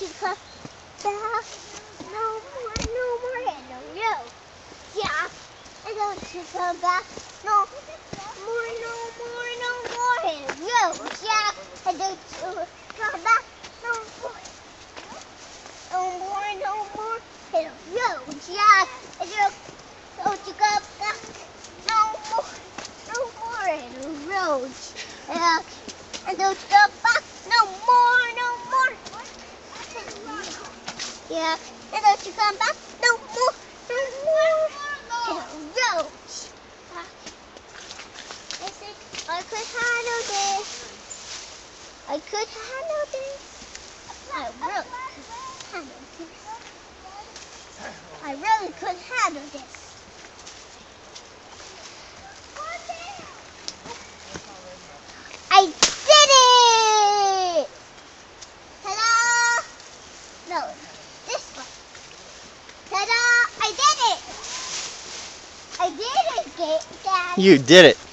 you come back? No more, no. Yeah, and don't you come back? No more, no. Yeah, and don't you come back? No more, no. Yeah, and don't you come back? No more, no. Yeah, and don't you come back? No more. Yeah, and don't you come back? No more. Roach. I think I could handle this. I really could handle this. I really could handle this. I did it! Ta-da! No, this one. Ta-da! I did it! Daddy. You did it.